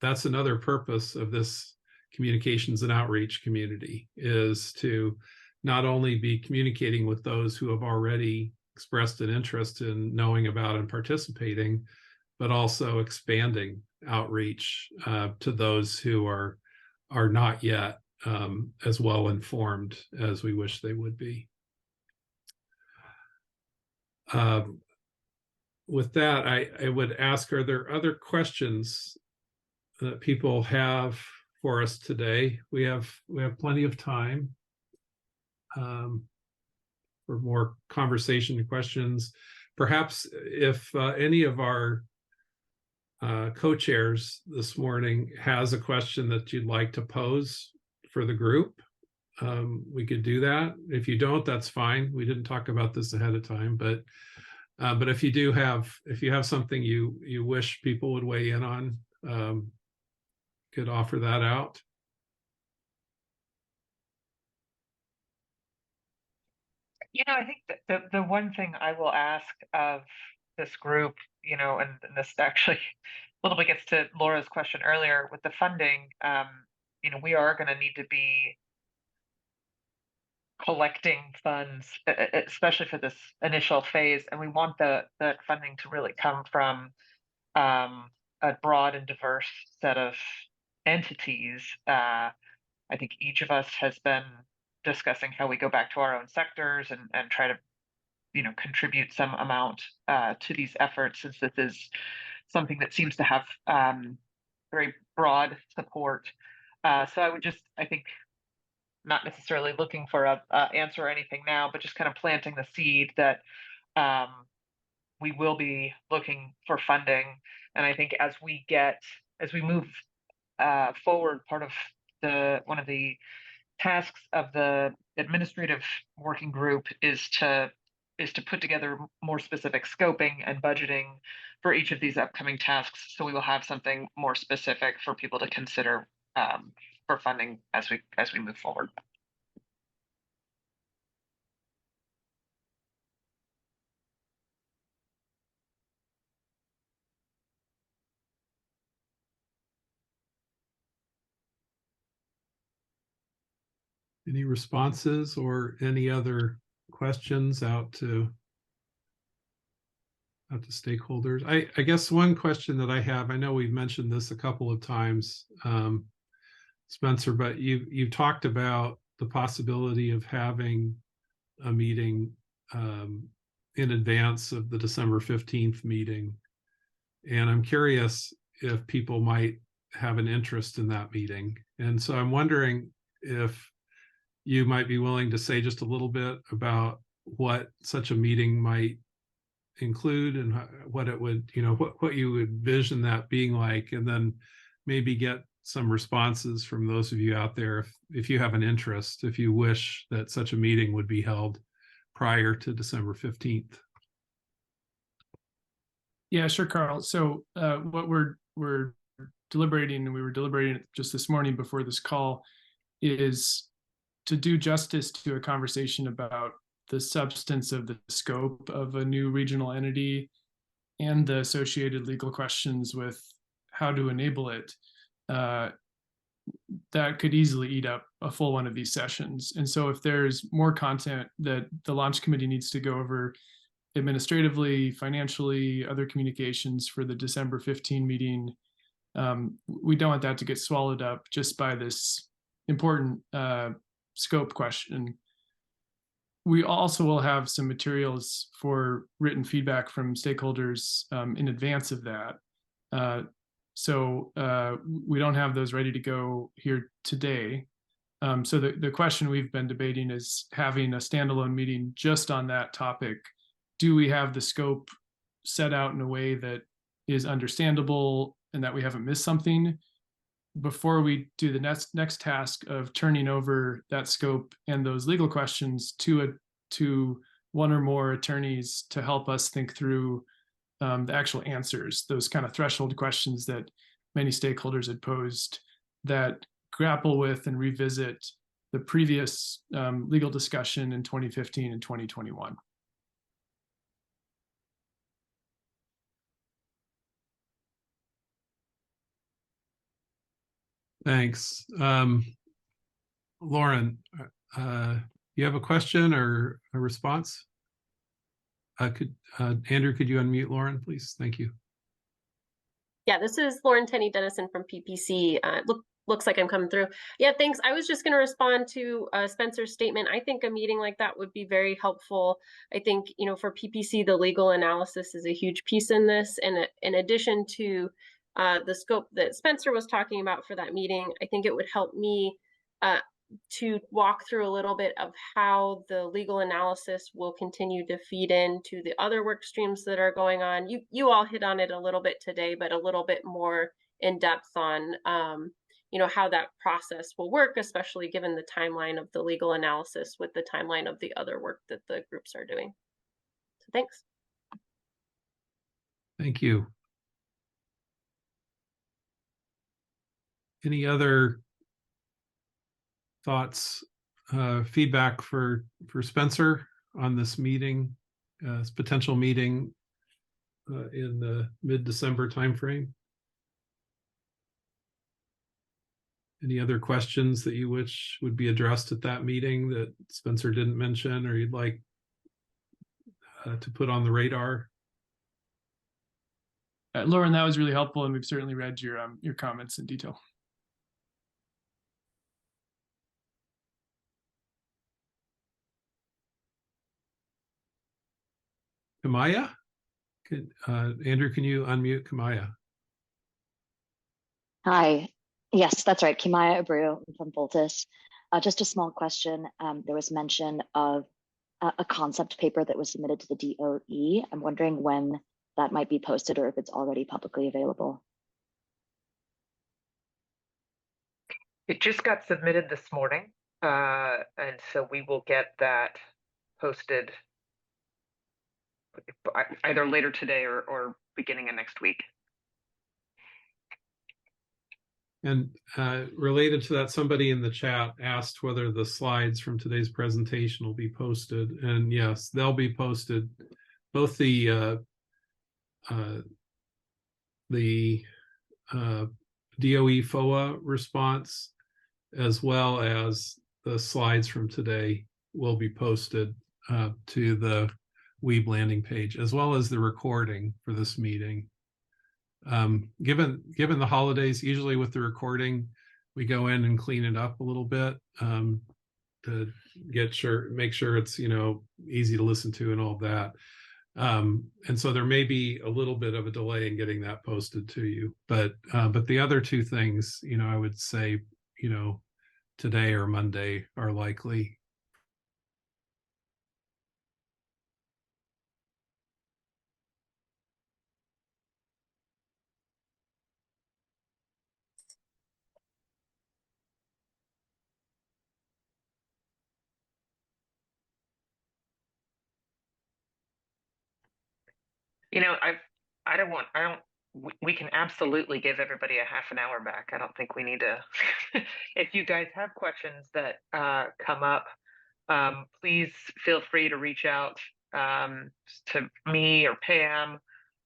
that's another purpose of this communications and outreach community, is to not only be communicating with those who have already expressed an interest in knowing about and participating, but also expanding outreach to those who are not yet as well informed as we wish they would be. With that, I would ask, are there other questions that people have for us today? We have plenty of time for more conversation and questions. Perhaps if any of our co-chairs this morning has a question that you'd like to pose for the group, we could do that. If you don't, that's fine. We didn't talk about this ahead of time, but if you have something you wish people would weigh in on, could offer that out. I think that the one thing I will ask of this group, and this actually a little bit gets to Laura's question earlier with the funding, we are going to need to be collecting funds, especially for this initial phase, and we want that funding to really come from a broad and diverse set of entities. I think each of us has been discussing how we go back to our own sectors and try to contribute some amount to these efforts, since this is something that seems to have very broad support. So I think not necessarily looking for a answer or anything now, but just kind of planting the seed that we will be looking for funding. And I think as we move forward, part of one of the tasks of the administrative working group is to put together more specific scoping and budgeting for each of these upcoming tasks. So we will have something more specific for people to consider for funding as we move forward. Any responses or any other questions out to stakeholders? I guess one question that I have, I know we've mentioned this a couple of times, Spencer, but you've talked about the possibility of having a meeting in advance of the December 15th meeting. And I'm curious if people might have an interest in that meeting. And so I'm wondering if you might be willing to say just a little bit about what such a meeting might include and what it would, what you would envision that being like, and then maybe get some responses from those of you out there if you have an interest, if you wish that such a meeting would be held prior to December 15th. Yeah, sure, Carl. So what we're deliberating, and we were deliberating just this morning before this call, is to do justice to a conversation about the substance of the scope of a new regional entity and the associated legal questions with how to enable it. That could easily eat up a full one of these sessions. And so if there's more content that the launch committee needs to go over administratively, financially, other communications for the December 15 meeting, we don't want that to get swallowed up just by this important scope question. We also will have some materials for written feedback from stakeholders in advance of that. So we don't have those ready to go here today. So the question we've been debating is having a standalone meeting just on that topic. Do we have the scope set out in a way that is understandable and that we haven't missed something before we do the next task of turning over that scope and those legal questions to one or more attorneys to help us think through the actual answers, those kind of threshold questions that many stakeholders had posed that grapple with and revisit the previous legal discussion in 2015 and 2021. Thanks. Lauren, you have a question or a response? Andrew, could you unmute Lauren, please? Thank you. Yeah, this is Lauren Tenney Dennison from PPC. Looks like I'm coming through. Yeah, thanks. I was just going to respond to Spencer's statement. I think a meeting like that would be very helpful. I think, you know, for PPC, the legal analysis is a huge piece in this. And in addition to the scope that Spencer was talking about for that meeting, I think it would help me to walk through a little bit of how the legal analysis will continue to feed into the other work streams that are going on. You all hit on it a little bit today, but a little bit more in depth on you know, how that process will work, especially given the timeline of the legal analysis with the timeline of the other work that the groups are doing. So thanks. Thank you. Any other thoughts, feedback for Spencer on this meeting, this potential meeting in the mid-December timeframe? Any other questions that you wish would be addressed at that meeting that Spencer didn't mention or you'd like to put on the radar? Lauren, that was really helpful, and we've certainly read your comments in detail. Kamaya? Andrew, can you unmute Kamaya? Hi. Yes, that's right. Kimaya Abreu from Voltus. Just a small question. There was mention of a concept paper that was submitted to the DOE. I'm wondering when that might be posted or if it's already publicly available. It just got submitted this morning, and so we will get that posted either later today or beginning of next week. And related to that, somebody in the chat asked whether the slides from today's presentation will be posted. And yes, they'll be posted. Both the DOE FOA response as well as the slides from today will be posted to the Weeb landing page, as well as the recording for this meeting. Given the holidays, usually with the recording, we go in and clean it up a little bit to make sure it's, you know, easy to listen to and all that. And so there may be a little bit of a delay in getting that posted to you, but the other two things, you know, I would say, you know, today or Monday are likely. You know, we can absolutely give everybody a half an hour back. I don't think we need to. If you guys have questions that come up, please feel free to reach out to me or Pam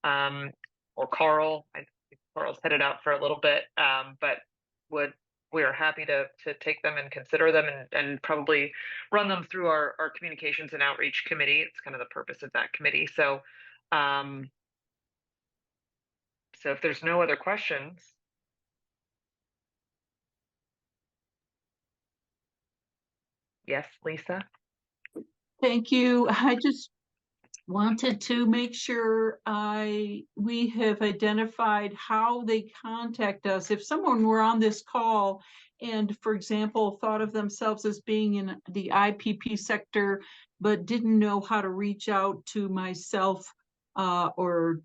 or Carl. I think Carl's headed out for a little bit, but we are happy to take them and consider them and probably run them through our communications and outreach committee. It's kind of the purpose of that committee. So if there's no other questions. Yes, Lisa? Thank you. I just wanted to make sure we have identified how they contact us. If someone were on this call and, for example, thought of themselves as being in the IPP sector, but didn't know how to reach out to myself or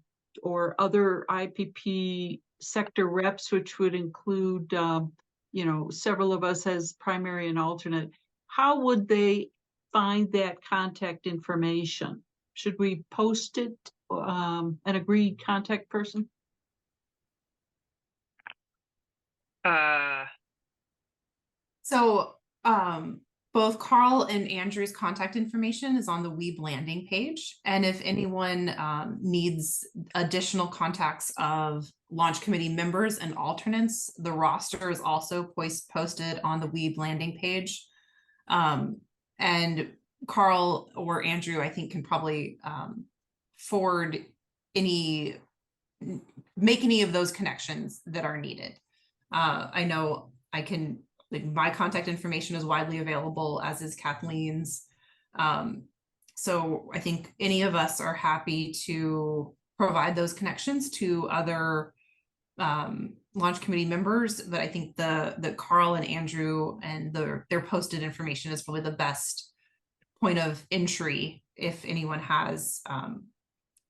other IPP sector reps, which would include, you know, several of us as primary and alternate, how would they find that contact information? Should we post it, an agreed contact person? So Both Carl and Andrew's contact information is on the Weeb landing page. And if anyone needs additional contacts of launch committee members and alternates, the roster is also posted on the Weeb landing page. And Carl or Andrew, I think, can probably forward make any of those connections that are needed. I know I can, like, my contact information is widely available, as is Kathleen's. So I think any of us are happy to provide those connections to other launch committee members, but I think the Carl and Andrew and their posted information is probably the best point of entry if anyone has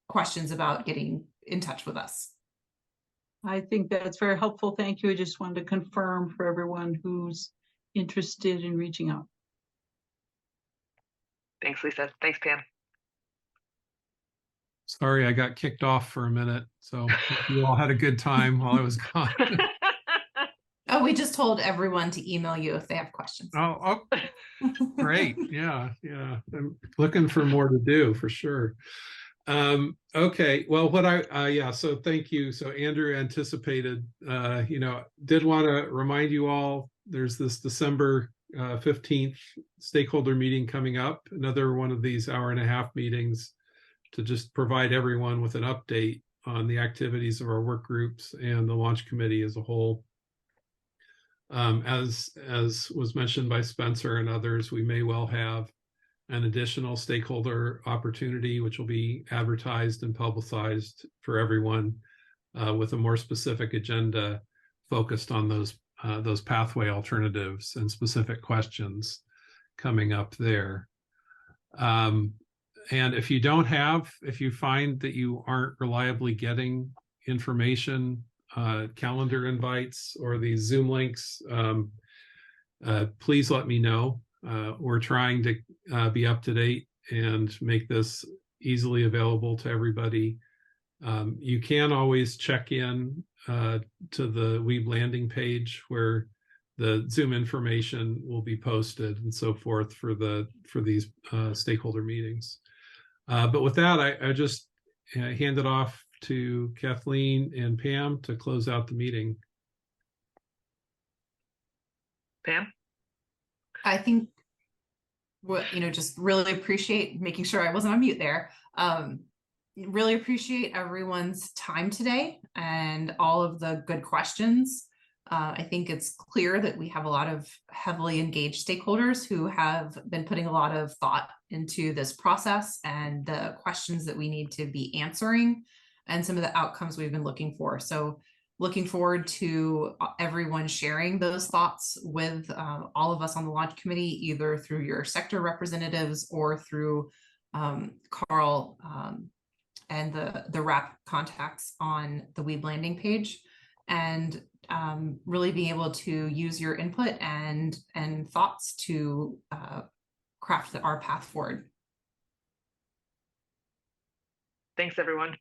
questions about getting in touch with us. I think that's very helpful. Thank you. I just wanted to confirm for everyone who's interested in reaching out. Thanks, Lisa. Thanks, Pam. Sorry, I got kicked off for a minute. So you all had a good time while I was gone. Oh, we just told everyone to email you if they have questions. Oh, great. Yeah. I'm looking for more to do for sure. Okay. Well, so thank you. So Andrew anticipated, did want to remind you all, there's this December 15th stakeholder meeting coming up, another one of these hour-and-a-half meetings to just provide everyone with an update on the activities of our work groups and the launch committee as a whole. As was mentioned by Spencer and others, we may well have an additional stakeholder opportunity, which will be advertised and publicized for everyone with a more specific agenda focused on those pathway alternatives and specific questions coming up there. And if you find that you aren't reliably getting information, calendar invites, or these Zoom links, please let me know. We're trying to be up to date and make this easily available to everybody. You can always check in to the Weeb landing page where the Zoom information will be posted and so forth for these stakeholder meetings. But with that, I just hand it off to Kathleen and Pam to close out the meeting. Pam? I think just really appreciate making sure I wasn't on mute there. Really appreciate everyone's time today and all of the good questions. I think it's clear that we have a lot of heavily engaged stakeholders who have been putting a lot of thought into this process and the questions that we need to be answering and some of the outcomes we've been looking for. So looking forward to everyone sharing those thoughts with all of us on the launch committee, either through your sector representatives or through Carl and the RAP contacts on the Weeb landing page, and really being able to use your input and thoughts to craft our path forward. Thanks, everyone.